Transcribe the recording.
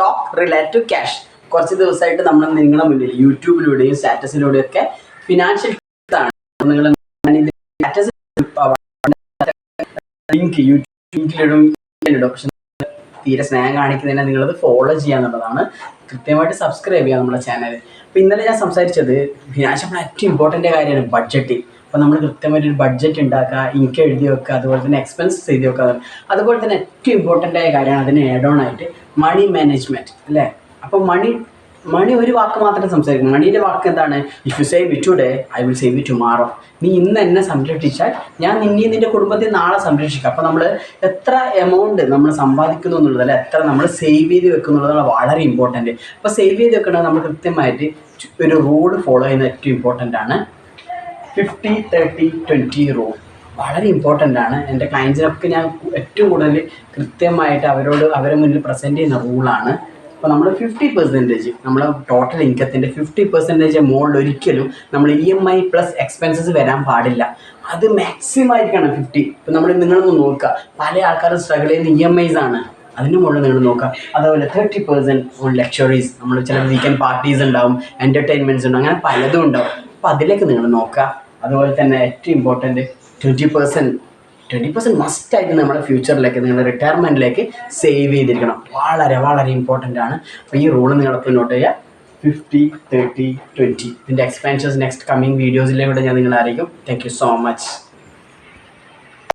Talk relate to cash. കുറച്ച് ദിവസമായിട്ട് നമ്മൾ നിങ്ങളുടെ മുന്നിൽ യൂട്യൂബിലൂടെയും സ്റ്റാറ്റസിലൂടെയും ഒക്കെ ഫിനാൻഷ്യൽ നിങ്ങൾ സ്റ്റാറ്റസ് ലിങ്ക് യൂട്യൂബിലിടും. പക്ഷെ തീരെ സ്നേഹം കാണിക്കുന്നതിനെ നിങ്ങളത് ഫോളോ ചെയ്യാന്നുള്ളതാണ്. കൃത്യമായിട്ട് സബ്സ്ക്രൈബ് ചെയ്യുക നമ്മുടെ ചാനൽ. അപ്പോൾ ഇന്നലെ ഞാൻ സംസാരിച്ചത് ഫിനാൻഷ്യൽ പ്ലാൻ ഏറ്റവും ഇമ്പോർട്ടൻ്റ് കാര്യമാണ് ബഡ്ജറ്റ്. അപ്പോൾ നമ്മൾ കൃത്യമായിട്ടൊരു ബഡ്ജറ്റ് ഉണ്ടാക്കുക, ഇൻകം എഴുതി വെക്കുക, അതുപോലെ തന്നെ എക്സ്പെൻസസ് എഴുതി വെക്കുക. അതുപോലെ തന്നെ ഏറ്റവും ഇമ്പോർട്ടൻ്റ് ആയ കാര്യമാണ് അതിന് ആഡ് ഓൺ ആയിട്ട് മണി മാനേജ്മെൻറ്റ് അല്ലേ. അപ്പോൾ മണി ഒരു വാക്ക് മാത്രമേ സംസാരിക്കും. മണീൻ്റെ വാക്ക് എന്താണ്? If you save it today I will save it tomorrow. നീ ഇന്ന് എന്നെ സംരക്ഷിച്ചാൽ ഞാൻ നിന്റെ കുടുംബത്തെ നാളെ സംരക്ഷിക്കാം. അപ്പോൾ നമ്മൾ എത്ര എമൗണ്ട് നമ്മൾ സമ്പാദിക്കുന്നു എന്നുള്ളത്, അല്ലെ എത്ര നമ്മൾ സേവ് ചെയ്ത് വെക്കുന്നുള്ളതാണ് വളരെ ഇമ്പോർട്ടൻറ്റ്. അപ്പോൾ സേവ് ചെയ്ത് വെക്കുന്നത് നമ്മൾ കൃത്യമായിട്ട് ഒരു റൂൾ ഫോളോ ചെയ്യുന്നത് ഏറ്റവും ഇമ്പോർട്ടൻ്റ് ആണ്. 50-30-20 റൂൾ വളരെ ഇമ്പോർട്ടൻ്റ് ആണ്. എൻ്റെ ക്ലയൻസിനൊക്കെ ഞാൻ ഏറ്റവും കൂടുതൽ കൃത്യമായിട്ട് അവരെ മുന്നിൽ പ്രസൻറ്റ് ചെയ്യുന്ന റൂളാണ്. അപ്പോൾ നമ്മൾ 50% നമ്മുടെ ടോട്ടൽ ഇൻകത്തിൻ്റെ 50% മുകളിൽ ഒരിക്കലും നമ്മൾ EMI പ്ലസ് എക്സ്പെൻസസ് വരാൻ പാടില്ല. അത് മാക്സിമം ആയിരിക്കണം 50. ഇപ്പോൾ നിങ്ങളൊന്ന് നോക്കുക, പല ആൾക്കാരും സ്ട്രഗിൾ ചെയ്യുന്ന EMIs ആണ്. അതിന് മുകളിൽ നിങ്ങൾ നോക്കുക. അതുപോലെ 30% ഓൺ ലക്ഷറീസ്. നമ്മൾ ചില വീക്കെൻഡ് പാർട്ടീസ് ഉണ്ടാവും, എൻ്റർടൈൻമെൻറ്റ്സ് ഉണ്ടാവും, അങ്ങനെ പലതും ഉണ്ടാവും. അപ്പോൾ അതിലേക്ക് നിങ്ങൾ നോക്കുക. അതുപോലെ തന്നെ ഏറ്റവും ഇമ്പോർട്ടൻറ്റ് 20% മസ്റ്റായിട്ട് നമ്മുടെ ഫ്യൂച്ചറിലേക്ക്, നിങ്ങളുടെ റിട്ടയർമെൻറ്റിലേക്ക് സേവ് ചെയ്തിരിക്കണം. വളരെ വളരെ ഇമ്പോർട്ടൻ്റ് ആണ്. അപ്പോൾ ഈ റൂള് നിങ്ങളൊക്കെ നോട്ട് ചെയ്യുക. 50-30-20. ഇതിൻ്റെ എക്സ്പാൻഷൻസ് നെക്സ്റ്റ് കമ്മിങ് വീഡിയോസിലൂടെ ഞാൻ നിങ്ങളെ അറിയിക്കും. Thank you so much.